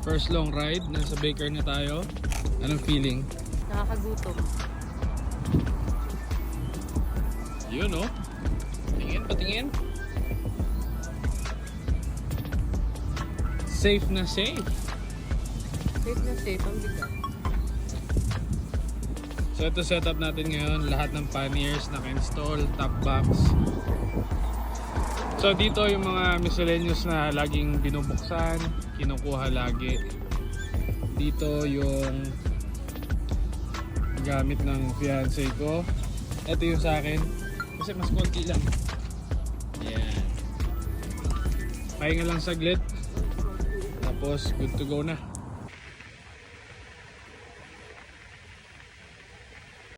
First long ride, nasa Baker na tayo. Anong feeling? Nakakagutom. Yun oh. Tingin, patingin. Safe na safe. Safe na safe, ang bigat. So ito setup natin ngayon, lahat ng panniers naka-install, top box. So dito yung mga miscellaneous na laging binubuksan, kinukuha lagi. Dito yung gamit ng fiancé ko. Ito yung sa akin, kasi mas konti lang. Yan. Pahinga lang saglit, tapos good to go na.